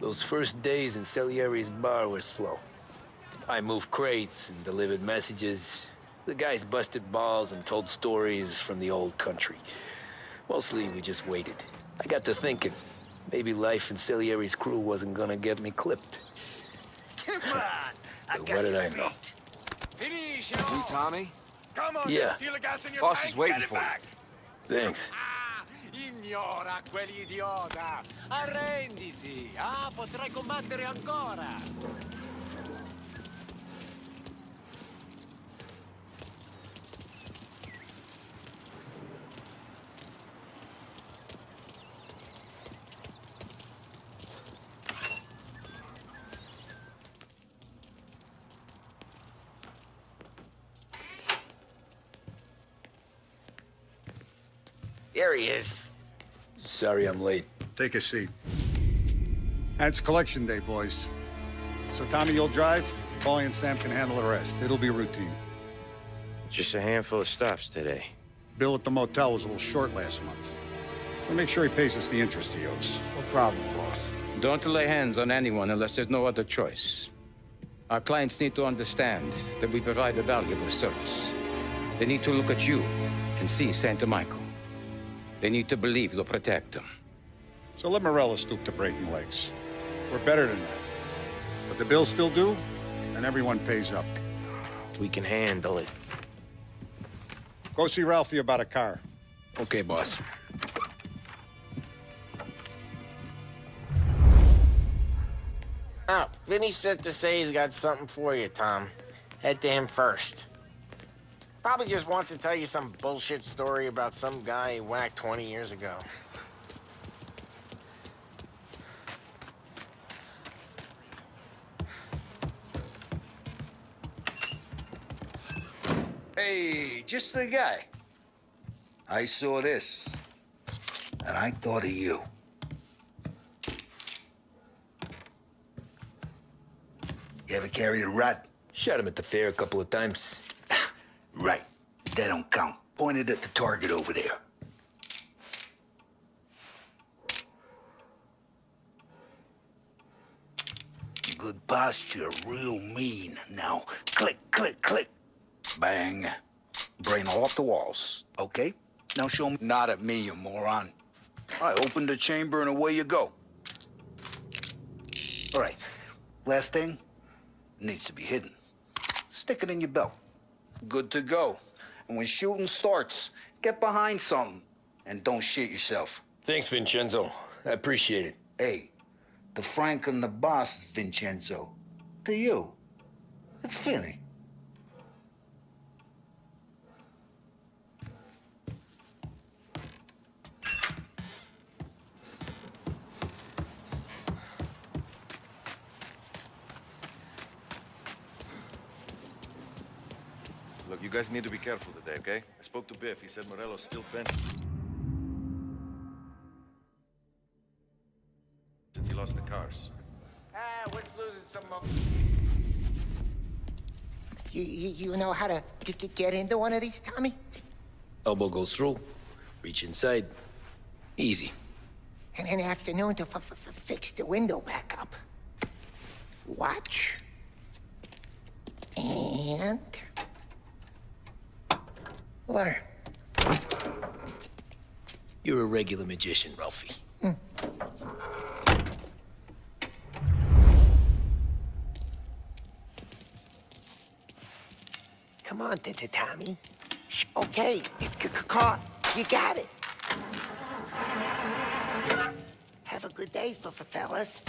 Those first days in Salieri's bar were slow. I moved crates and delivered messages. The guys busted balls and told stories from the old country. Mostly, we just waited. I got to thinking, maybe life in Salieri's crew wasn't gonna get me clipped. Come on! I But got what did you I know? beat. You, Tommy? Come on, Yeah. steal the gas in your Boss tank, is waiting get it for you. back. Thanks. Ignora quell'idiota! Arrenditi! Potrai combattere ancora! Here he is. Sorry I'm late. Take a seat. And it's collection day, boys. So Tommy, you'll drive. Paulie and Sam can handle the rest. It'll be routine. Just a handful of stops today. Bill at the motel was a little short last month. So make sure he pays us the interest he owes. No problem, boss. Don't lay hands on anyone unless there's no other choice. Our clients need to understand that we provide a valuable service. They need to look at you and see Santa Michael. They need to believe you'll protect them. So let Morella stoop to breaking legs. We're better than that. But the bill's still due, and everyone pays up. We can handle it. Go see Ralphie about a car. Okay, boss. Oh, Vinny sent to say he's got something for you, Tom. Head to him first. Probably just wants to tell you some bullshit story about some guy he whacked 20 years ago. Hey, just the guy. I saw this, and I thought of you. You ever carried a rat? Shot him at the fair a couple of times. Right. That don't count. Pointed at the target over there. Good posture, real mean. Now, click, click, click. Bang. Brain all off the walls, okay? Now show me. Not at me, you moron. I opened the chamber and away you go. All right. Last thing, needs to be hidden. Stick it in your belt. Good to go. And when shooting starts, get behind something and don't shit yourself. Thanks, Vincenzo. I appreciate it. Hey, the Frank and the boss is Vincenzo. To you, it's Vinny. Look, you guys need to be careful today, okay? I spoke to Biff. He said Morello's still bent since he lost the cars. What's losing some more? You know how to get into one of these, Tommy? Elbow goes through, reach inside. Easy. And an afternoon to fix the window back up. Watch. And... learn. You're a regular magician, Ralphie. Come on, Tommy. Okay, it's caught. You got it. Have a good day, fellas.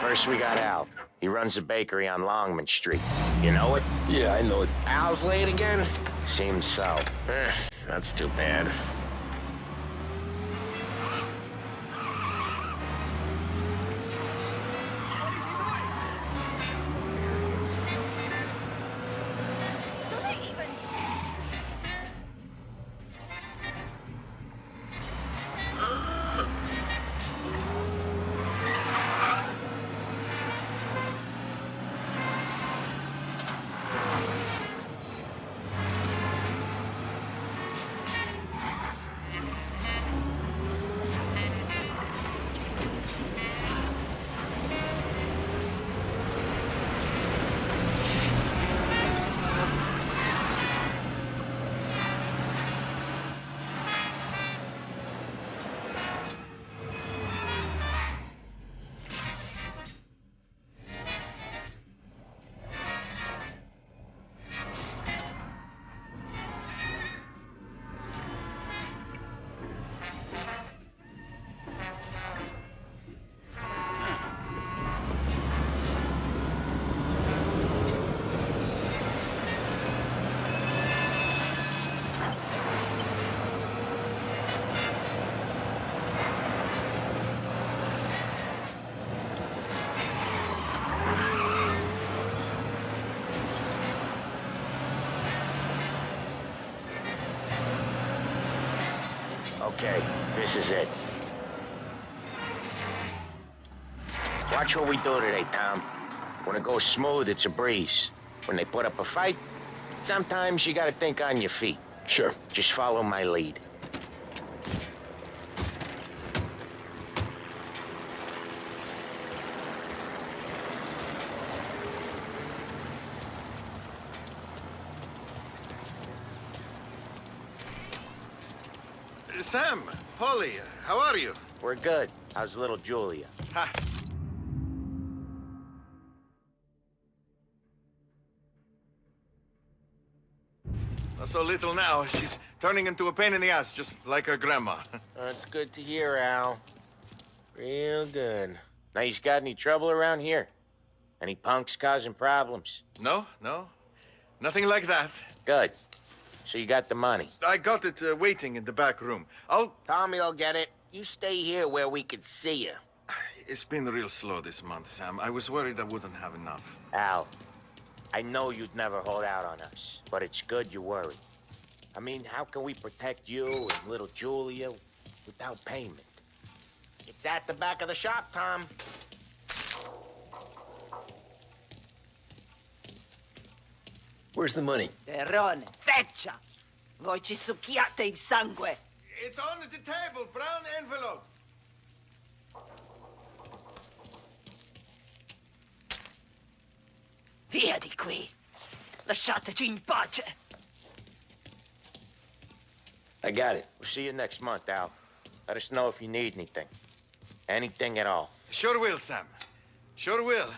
First we got Al. He runs a bakery on Longman Street. You know it? Yeah, I know it. Al's late again? Seems so. That's too bad. Okay, this is it. Watch what we do today, Tom. When it goes smooth, it's a breeze. When they put up a fight, sometimes you gotta think on your feet. Sure. Just follow my lead. Sam, Polly, how are you? We're good. How's little Julia? Ha. Not so little now. She's turning into a pain in the ass, just like her grandma. That's good to hear, Al. Real good. Now, you got any trouble around here? Any punks causing problems? No. Nothing like that. Good. So you got the money. I got it waiting in the back room. Tommy'll get it. You stay here where we can see you. It's been real slow this month, Sam. I was worried I wouldn't have enough. Al, I know you'd never hold out on us, but it's good you worry. I mean, how can we protect you and little Julia without payment? It's at the back of the shop, Tom. Where's the money? Terrone, feccia! Voi ci succhiate il sangue! It's on the table, brown envelope. Via di qui! Lasciateci in pace! I got it. We'll see you next month, Al. Let us know if you need anything. Anything at all. Sure will, Sam. Sure will.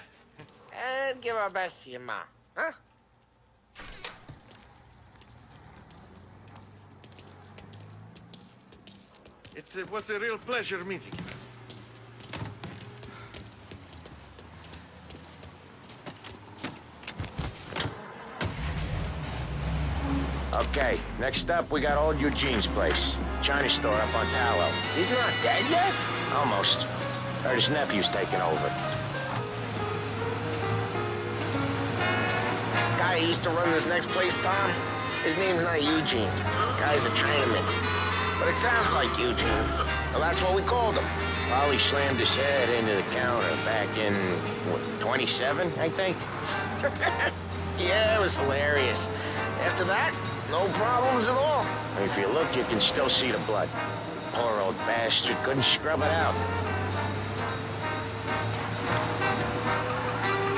And give our best to your mom, huh? It was a real pleasure meeting you. Okay, next up, we got old Eugene's place. China store up on Tallow. He's not dead yet? Almost. Heard his nephew's taking over. Guy who used to run this next place, Tom, his name's not Eugene. Guy's a Chinaman. But it sounds like Eugene. Well, that's what we called him. Probably slammed his head into the counter back in, what, 27, I think? Yeah, it was hilarious. After that, no problems at all. If you look, you can still see the blood. Poor old bastard couldn't scrub it out.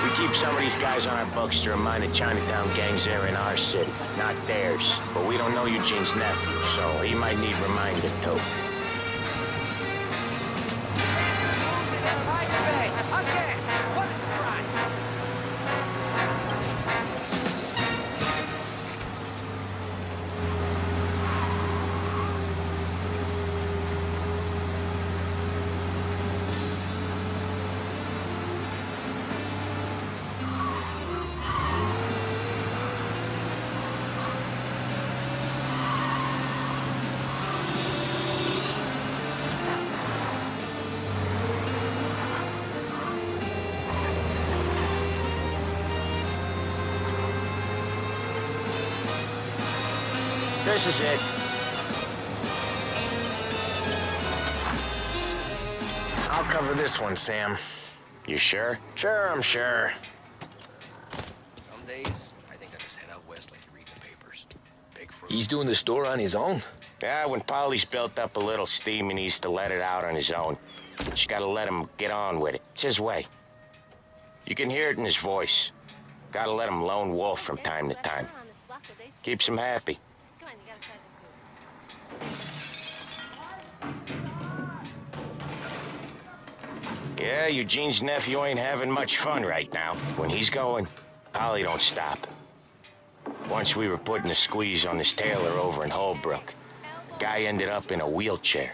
We keep some of these guys on our books to remind the Chinatown gangs they're in our city, not theirs. But we don't know Eugene's nephew, so he might need reminded too. This is it. I'll cover this one, Sam. You sure? Sure, I'm sure. Some days, I think I just head out west like you read the papers. Big fruit. He's doing the store on his own? Yeah, when Polly's built up a little steam, he needs to let it out on his own. Just gotta let him get on with it. It's his way. You can hear it in his voice. Gotta let him lone wolf from time to time. Keeps him happy. Yeah, Eugene's nephew ain't having much fun right now. When he's going, Polly don't stop. Once we were putting a squeeze on this tailor over in Holbrook. Guy ended up in a wheelchair.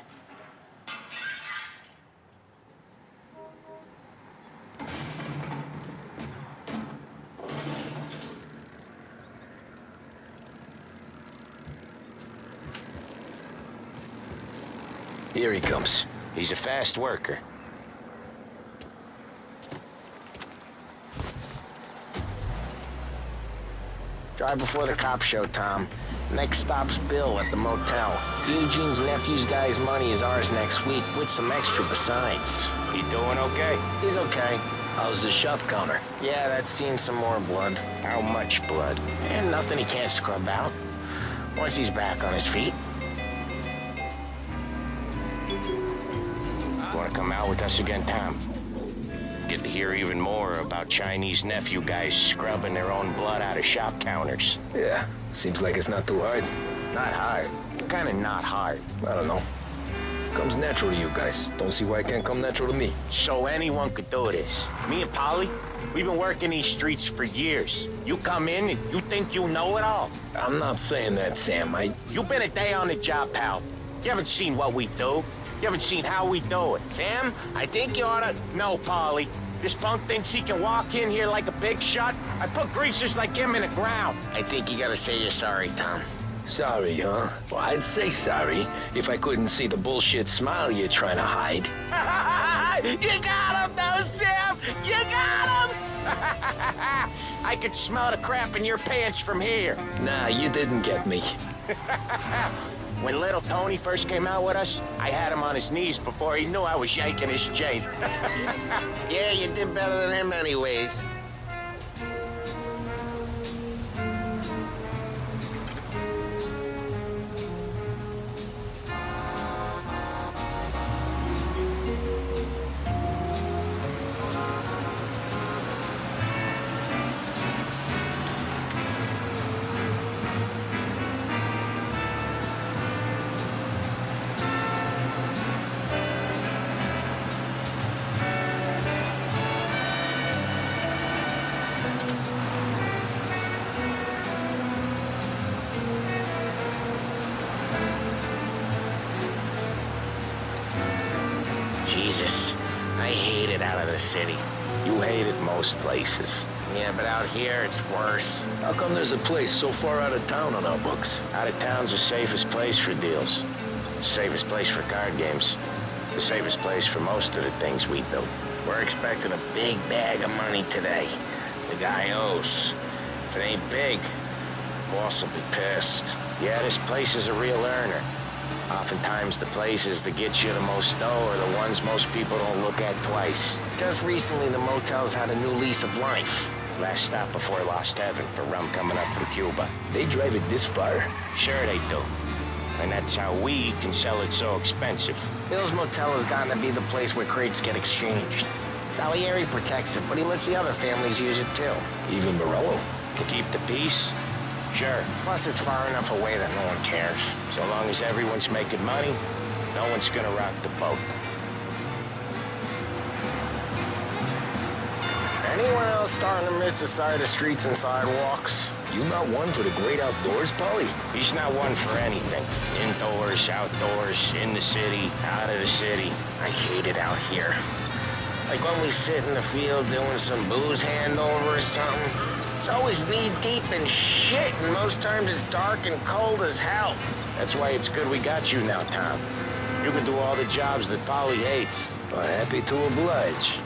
Here he comes. He's a fast worker. Drive before the cops show, Tom. Next stop's Bill at the motel. Eugene's nephew's guy's money is ours next week, with some extra besides. He doing okay? He's okay. How's the shop counter? Yeah, that's seen some more blood. How much blood? And nothing he can't scrub out. Once he's back on his feet. Want to come out with us again, Tom? Get to hear even more about Chinese nephew guys scrubbing their own blood out of shop counters. Yeah, seems like it's not too hard. Not hard. Kind of not hard. I don't know. Comes natural to you guys. Don't see why it can't come natural to me. So anyone could do this. Me and Polly, we've been working these streets for years. You come in and you think you know it all. I'm not saying that, Sam. You've been a day on the job, pal. You haven't seen what we do. You haven't seen how we do it. Sam, I think you oughta... No, Polly. This punk thinks he can walk in here like a big shot. I put greasers like him in the ground. I think you gotta say you're sorry, Tom. Sorry, huh? Well, I'd say sorry if I couldn't see the bullshit smile you're trying to hide. You got him, though, Sam! You got him! I could smell the crap in your pants from here. Nah, you didn't get me. When little Tony first came out with us, I had him on his knees before he knew I was yanking his chain. Yeah, you did better than him anyways. Jesus, I hate it out of the city. You hate it most places. Yeah, but out here, it's worse. How come there's a place so far out of town on our books? Out of town's the safest place for deals. The safest place for card games. The safest place for most of the things we do. We're expecting a big bag of money today. The guy owes. If it ain't big, boss will be pissed. Yeah, this place is a real earner. Oftentimes the places that get you the most dough are the ones most people don't look at twice. Just recently, the motel's had a new lease of life. Last stop before Lost Heaven for rum coming up from Cuba. They drive it this far? Sure they do. And that's how we can sell it so expensive. Bill's Motel has gotten to be the place where crates get exchanged. Salieri protects it, but he lets the other families use it too. Even Morello? To keep the peace? Sure. Plus, it's far enough away that no one cares. So long as everyone's making money, no one's gonna rock the boat. Anyone else starting to miss the side of streets and sidewalks? You not one for the great outdoors, Polly? He's not one for anything. Indoors, outdoors, in the city, out of the city. I hate it out here. Like when we sit in the field doing some booze handover or something. It's always knee-deep in shit, and most times it's dark and cold as hell. That's why it's good we got you now, Tom. You can do all the jobs that Polly hates. Well, happy to oblige.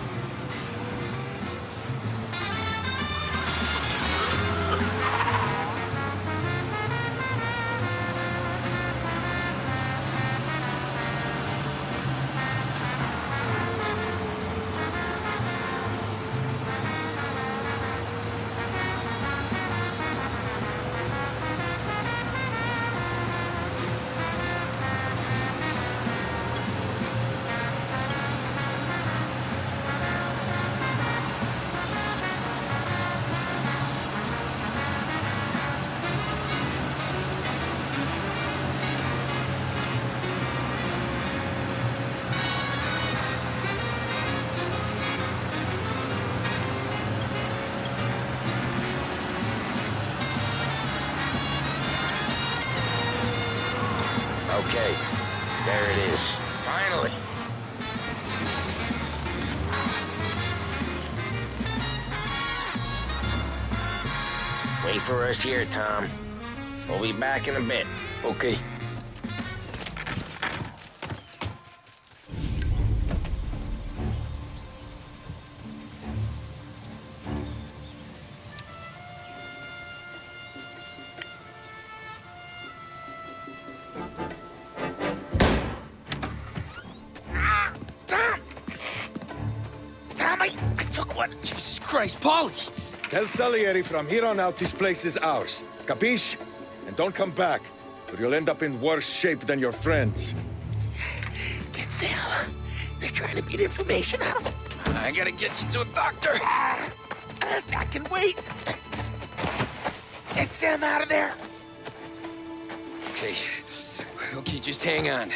Okay, there it is. Finally. Wait for us here, Tom. We'll be back in a bit. Okay. What? Jesus Christ, Paulie! Tell Salieri from here on out this place is ours. Capiche? And don't come back, or you'll end up in worse shape than your friends. Get Sam. They're trying to beat information out of him. I gotta get you to a doctor. I can wait. Get Sam out of there. Okay. Okay, just hang on.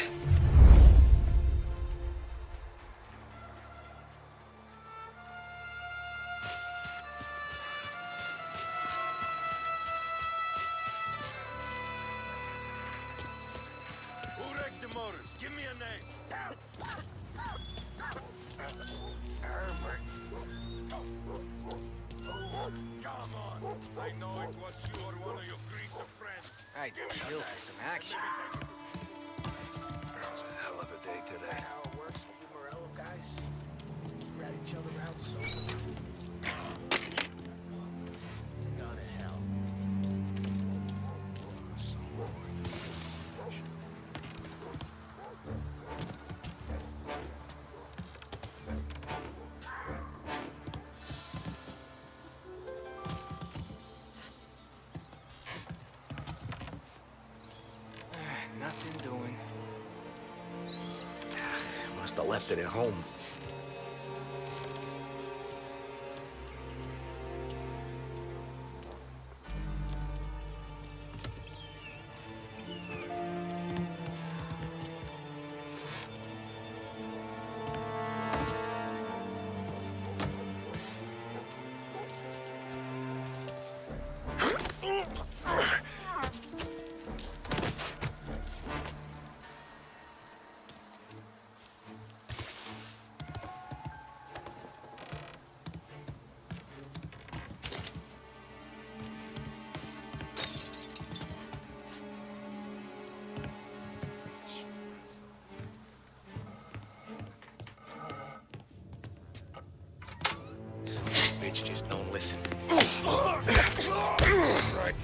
Who wrecked the motors? Give me a name. Come on. I know it was you or one of your greaser friends. I'd kill for some action. It was a hell of a day today. How it works with you Morello guys? Rat each other out so gone to hell. Nothing doing. Must have left it at home. Bitch just don't listen. Right.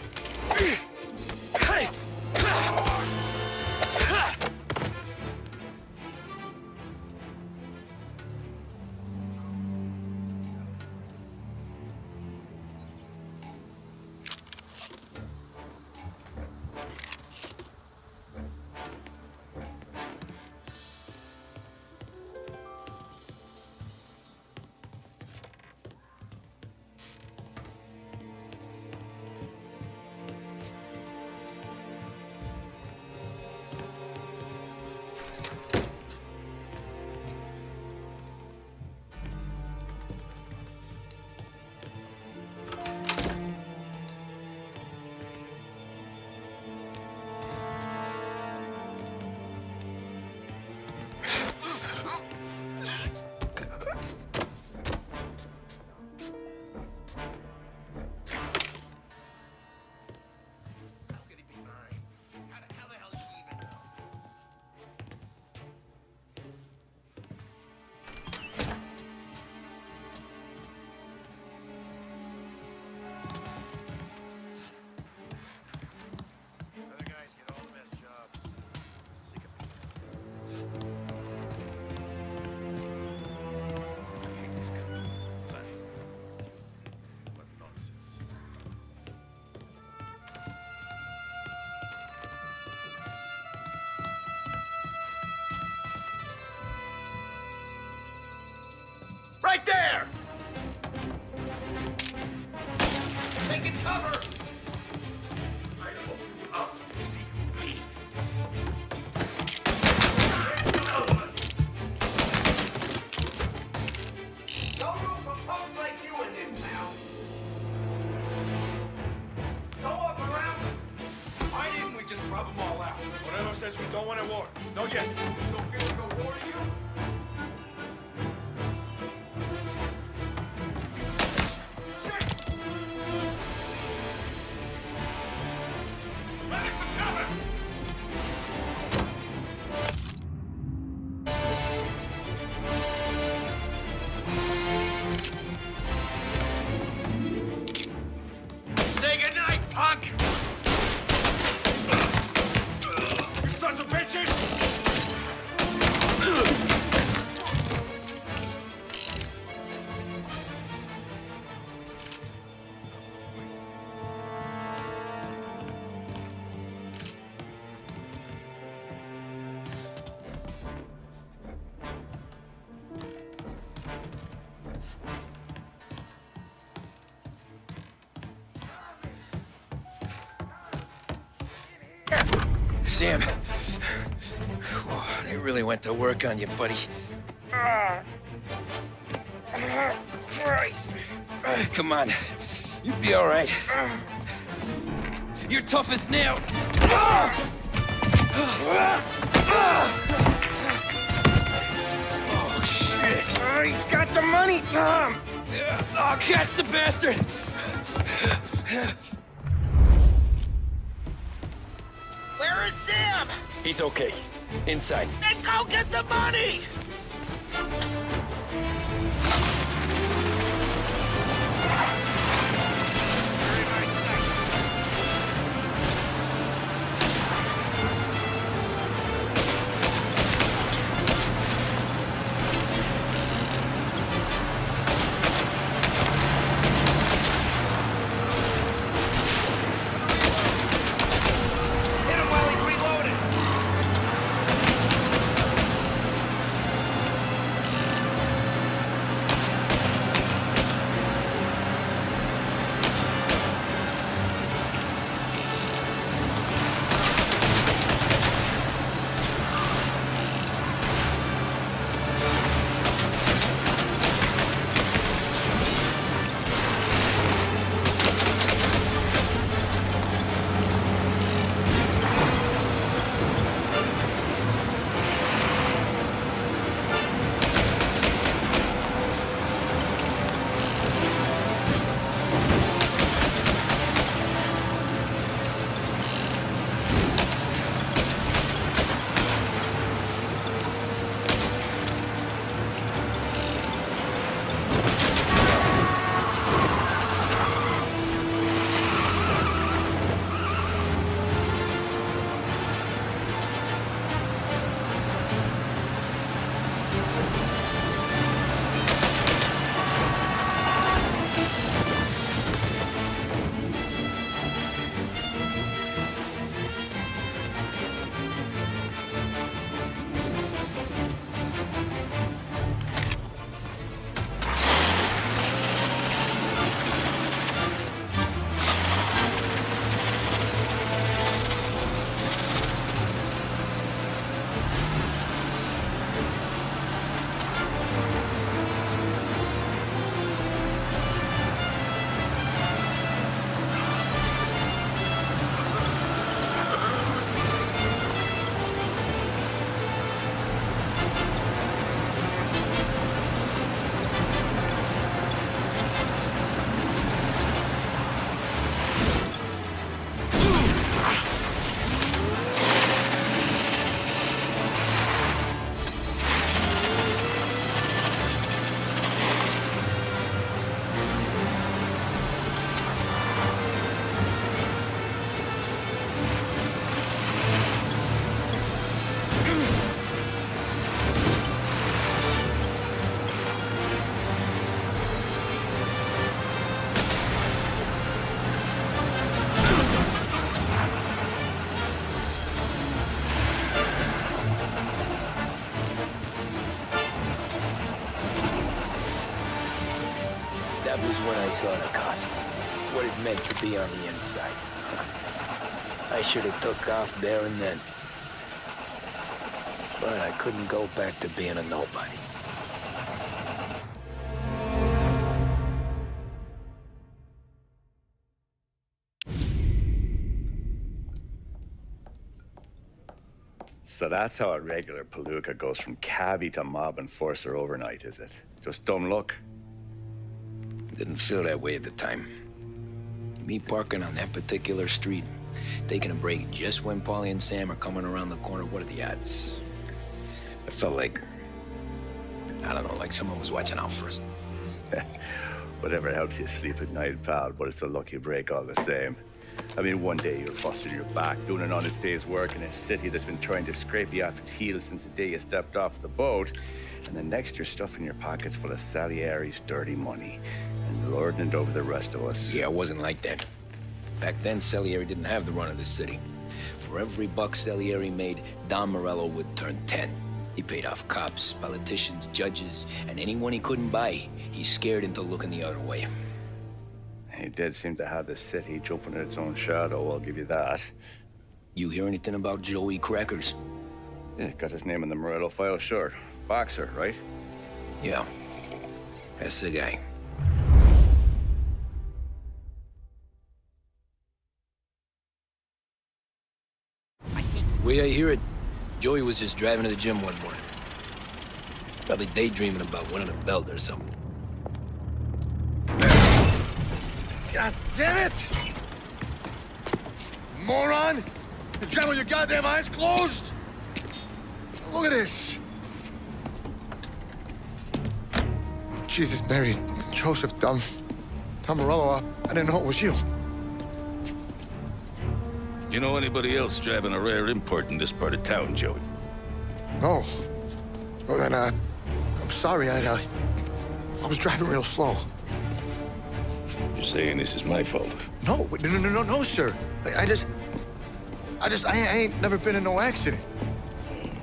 Right there! Taking cover! I opened up to see you bleed. No room for punks like you in this town. Go up around them. Why didn't we just rub them all out? Morello says we don't want a war. Not yet. There's no feeling of war to you? Say goodnight, punk! You sons of bitches! Sam. Whoa, they really went to work on you, buddy. Christ. Come on. You'll be all right. You're tough as nails. Oh, shit. He's got the money, Tom! Oh, catch the bastard! Where is Sam? He's okay. Inside. Then go get the money! That was when I saw the cost. What it meant to be on the inside. I should have took off there and then. But I couldn't go back to being a nobody. So that's how a regular palooka goes from cabbie to mob enforcer overnight, is it? Just dumb luck? Didn't feel that way at the time. Me parking on that particular street, taking a break just when Paulie and Sam are coming around the corner, what are the odds? I felt like, I don't know, like someone was watching out for us. Whatever helps you sleep at night, pal, but it's a lucky break all the same. I mean, one day you're busting your back, doing an honest day's work in a city that's been trying to scrape you off its heels since the day you stepped off the boat, and the next you're stuffing your pockets full of Salieri's dirty money and lording it over the rest of us. Yeah, it wasn't like that. Back then, Salieri didn't have the run of the city. For every buck Salieri made, Don Morello would turn 10. He paid off cops, politicians, judges, and anyone he couldn't buy, he scared into looking the other way. He did seem to have the city jumping at its own shadow, I'll give you that. You hear anything about Joey Crackers? Yeah, got his name in the Morello file, sure. Boxer, right? Yeah. That's the guy. The way I hear it, Joey was just driving to the gym one morning. Probably daydreaming about winning a belt or something. God damn it! Moron! You drive with your goddamn eyes closed? Look at this! Jesus, Mary, Joseph, Tom Morello, I didn't know it was you. You know anybody else driving a rare import in this part of town, Joey? No. Well, then, I'm sorry, I was driving real slow. You're saying this is my fault? No, sir. I ain't never been in no accident.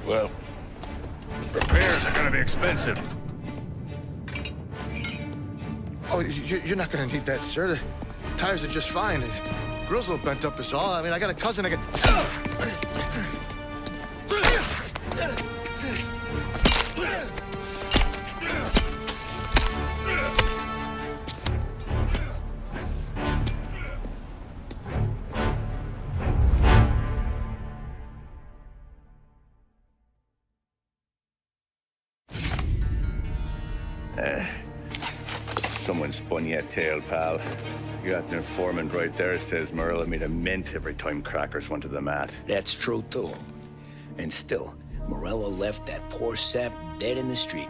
Well, repairs are gonna be expensive. Oh, you're not gonna need that, sir. The tires are just fine. The grill's a little bent up is all. I mean, I got a cousin I can... Someone spun you a tail, pal. You got an informant right there says Morello made a mint every time Crackers went to the mat. That's true, too. And still, Morello left that poor sap dead in the street.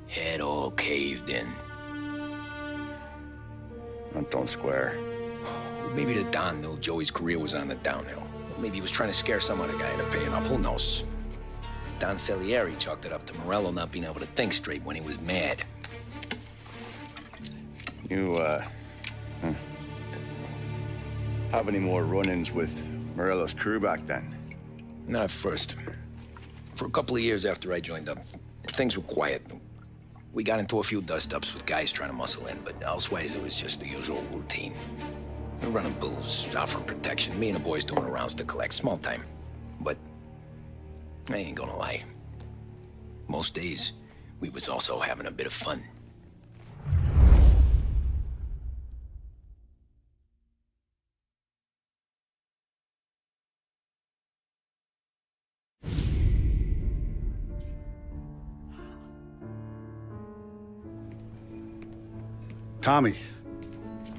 Head all caved in. That don't square. Well, maybe the Don knew Joey's career was on the downhill. Or maybe he was trying to scare some other guy into paying up. Who knows? Don Salieri chalked it up to Morello not being able to think straight when he was mad. You, have any more run-ins with Morello's crew back then? Not at first. For a couple of years after I joined up, things were quiet. We got into a few dust-ups with guys trying to muscle in, but elsewise it was just the usual routine. We're running booze, offering protection, me and the boys doing rounds to collect, small time. But I ain't gonna lie. Most days, we was also having a bit of fun. Tommy,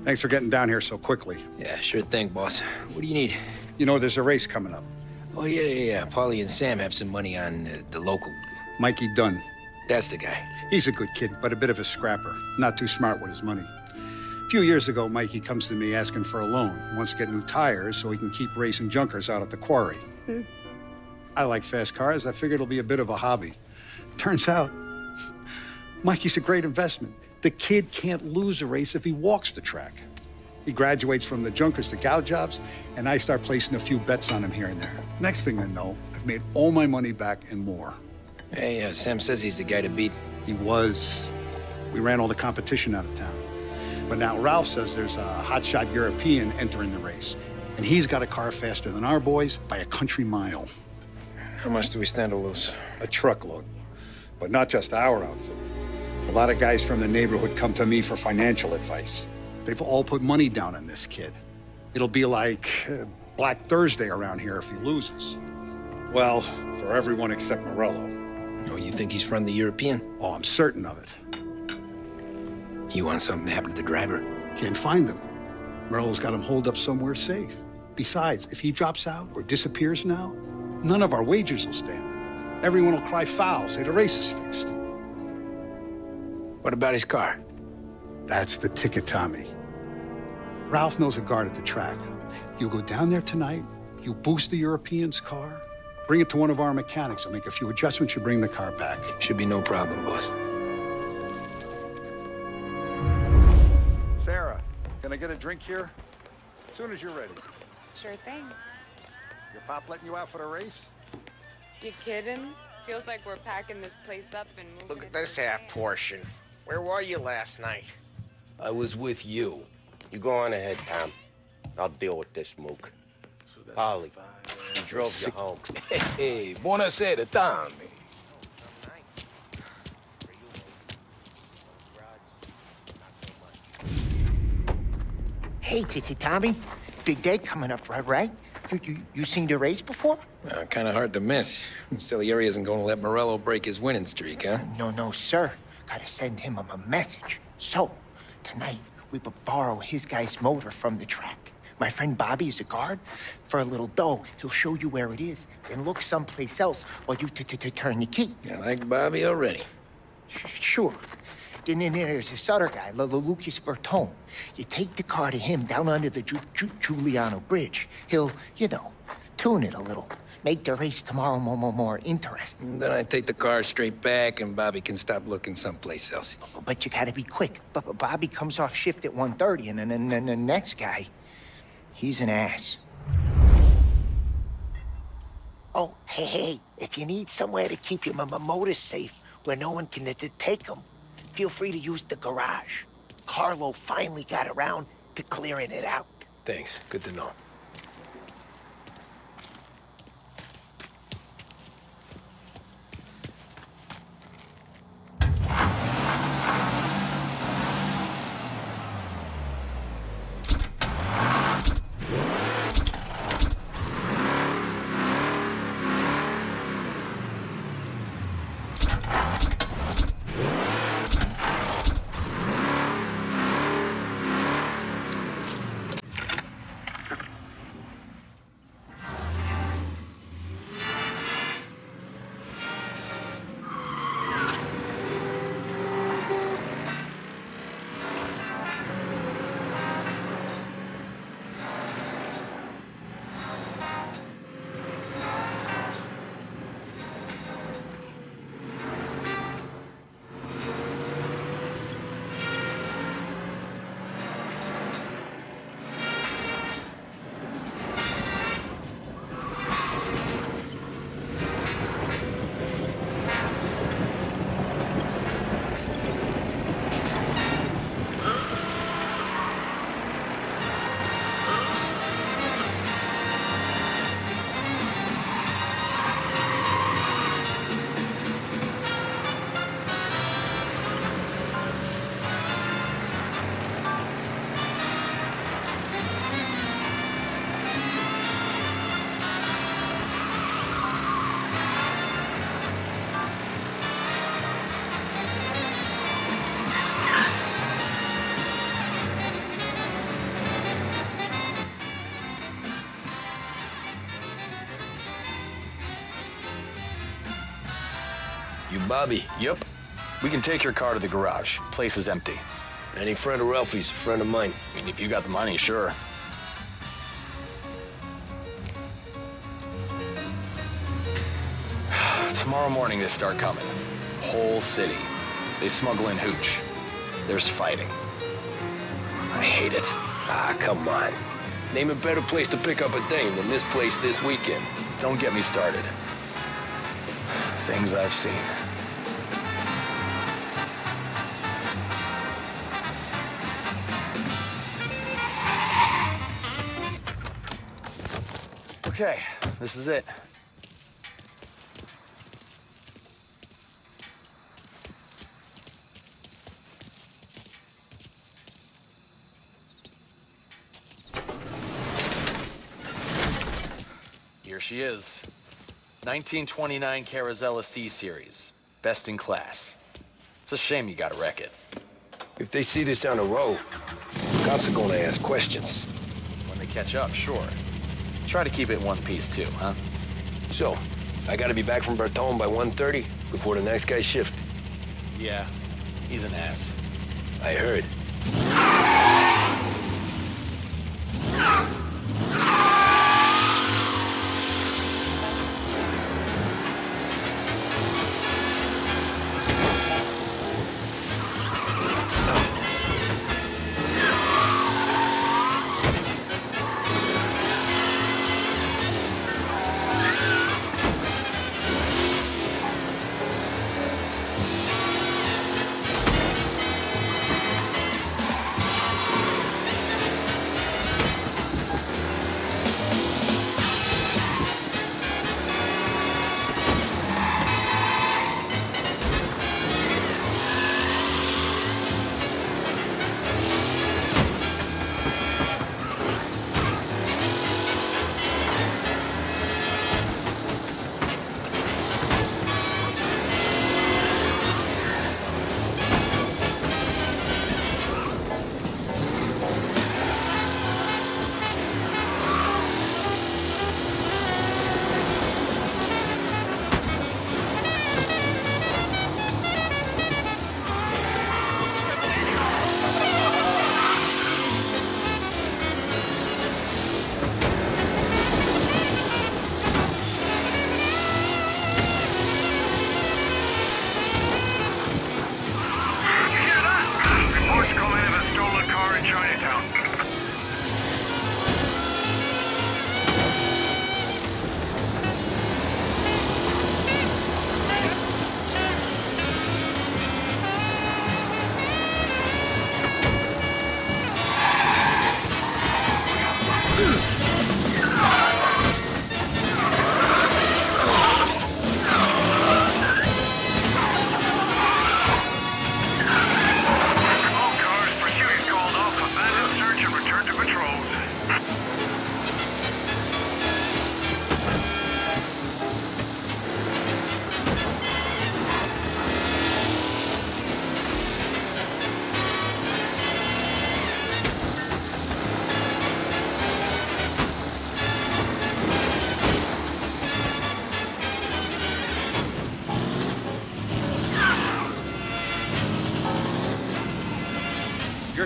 thanks for getting down here so quickly. Yeah, sure thing, boss. What do you need? You know, there's a race coming up. Oh, yeah. Paulie and Sam have some money on the local. Mikey Dunn. That's the guy. He's a good kid, but a bit of a scrapper. Not too smart with his money. A few years ago, Mikey comes to me asking for a loan. He wants to get new tires so he can keep racing junkers out at the quarry. I like fast cars. I figured it'll be a bit of a hobby. Turns out, Mikey's a great investment. The kid can't lose a race if he walks the track. He graduates from the junkers to gal jobs, and I start placing a few bets on him here and there. Next thing I know, I've made all my money back and more. Hey, Sam says he's the guy to beat. He was. We ran all the competition out of town. But now Ralph says there's a hotshot European entering the race, and he's got a car faster than our boys by a country mile. How much do we stand to lose? A truckload. But not just our outfit. A lot of guys from the neighborhood come to me for financial advice. They've all put money down on this kid. It'll be like Black Thursday around here if he loses. Well, for everyone except Morello. Oh, you think he's from the European? Oh, I'm certain of it. You want something to happen to the driver? Can't find him. Morello's got him holed up somewhere safe. Besides, if he drops out or disappears now, none of our wagers will stand. Everyone will cry foul, say the race is fixed. What about his car? That's the ticket, Tommy. Ralph knows a guard at the track. You go down there tonight, you boost the European's car, bring it to one of our mechanics, and make a few adjustments, you bring the car back. Should be no problem, boss. Sarah, can I get a drink here? As soon as you're ready. Sure thing. Your pop letting you out for the race? You kidding? Feels like we're packing this place up and moving. Look at this half portion. Where were you last night? I was with you. You go on ahead, Tom. I'll deal with this, Mook. Polly, you drove you home. Hey, buonasera, Tommy. Hey, Tommy. Big day coming up, right? You seen the race before? Kind of hard to miss. Salieri isn't going to let Morello break his winning streak, huh? No, sir. Gotta send him a message. So, tonight, we borrow his guy's motor from the track. My friend Bobby is a guard. For a little dough, he'll show you where it is, then look someplace else while you turn the key. I like Bobby already. Sure. Then there's this other guy, Lucas Bertone. You take the car to him down under the Giuliano Bridge. He'll, tune it a little. Make the race tomorrow more interesting. Then I take the car straight back and Bobby can stop looking someplace else. But you gotta be quick. But Bobby comes off shift at 1:30, and then the next guy, he's an ass. Oh, hey, if you need somewhere to keep your motor safe where no one can take them, feel free to use the garage. Carlo finally got around to clearing it out. Thanks. Good to know. You Bobby? Yep. We can take your car to the garage. Place is empty. Any friend of Ralphie's, a friend of mine. I mean, if you got the money, sure. Tomorrow morning they start coming. Whole city. They smuggle in hooch. There's fighting. I hate it. Ah, come on. Name a better place to pick up a dame than this place this weekend. Don't get me started. Things I've seen. Okay, this is it. Here she is. 1929 Carazella C Series. Best in class. It's a shame you gotta wreck it. If they see this on the road, cops are gonna ask questions. When they catch up, sure. Try to keep it in one piece too, huh? So, I gotta be back from Bertone by 1:30 before the next guy's shift. Yeah, he's an ass. I heard.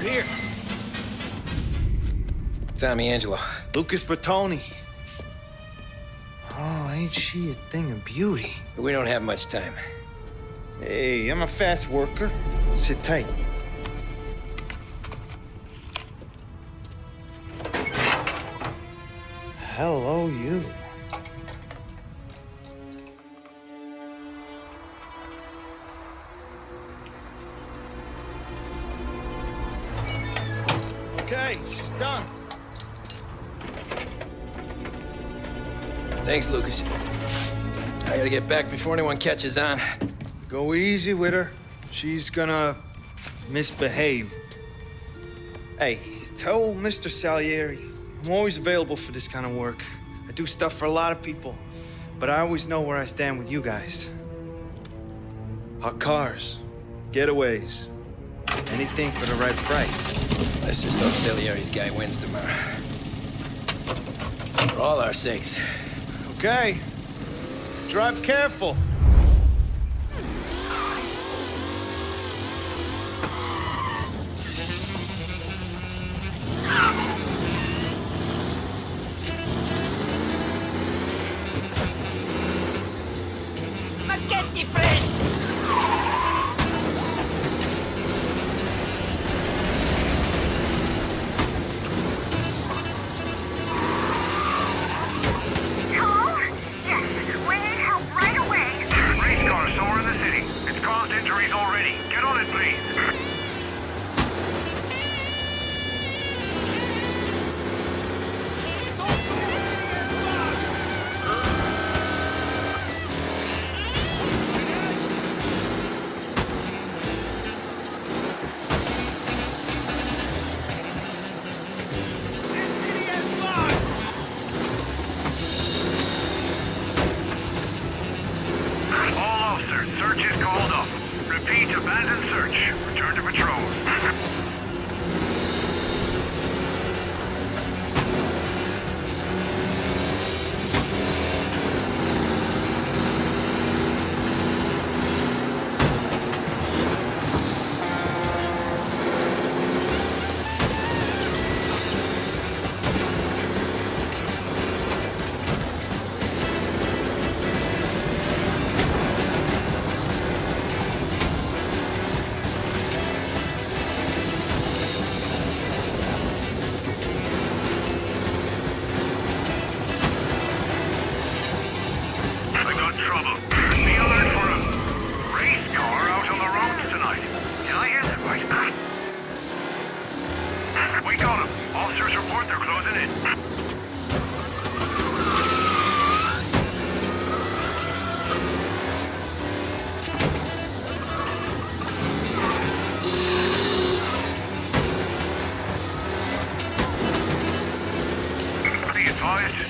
here. Tommy Angelo. Lucas Bertoni. Oh, ain't she a thing of beauty? We don't have much time. Hey, I'm a fast worker. Sit tight. Hello, you. Okay, she's done. Thanks, Lucas. I gotta get back before anyone catches on. Go easy with her. She's gonna misbehave. Hey, tell Mr. Salieri I'm always available for this kind of work. I do stuff for a lot of people, but I always know where I stand with you guys. Hot cars, getaways, anything for the right price. Let's just hope Salieri's guy wins tomorrow. For all our sakes. Okay. Drive careful. Macchetti, presto!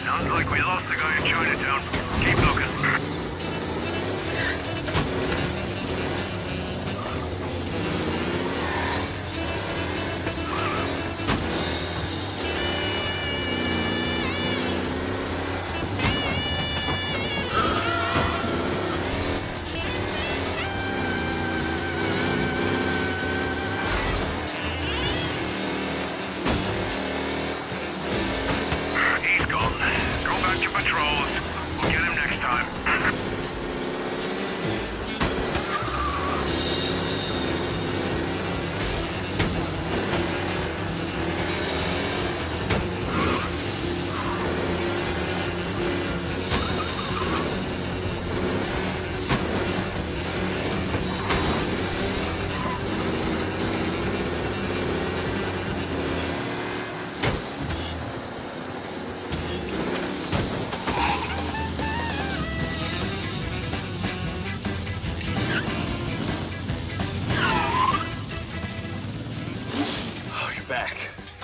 Sounds like we lost the guy in Chinatown. Keep looking.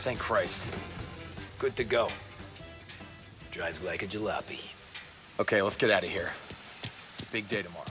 Thank Christ. Good to go. Drives like a jalopy. Okay, let's get out of here. Big day tomorrow.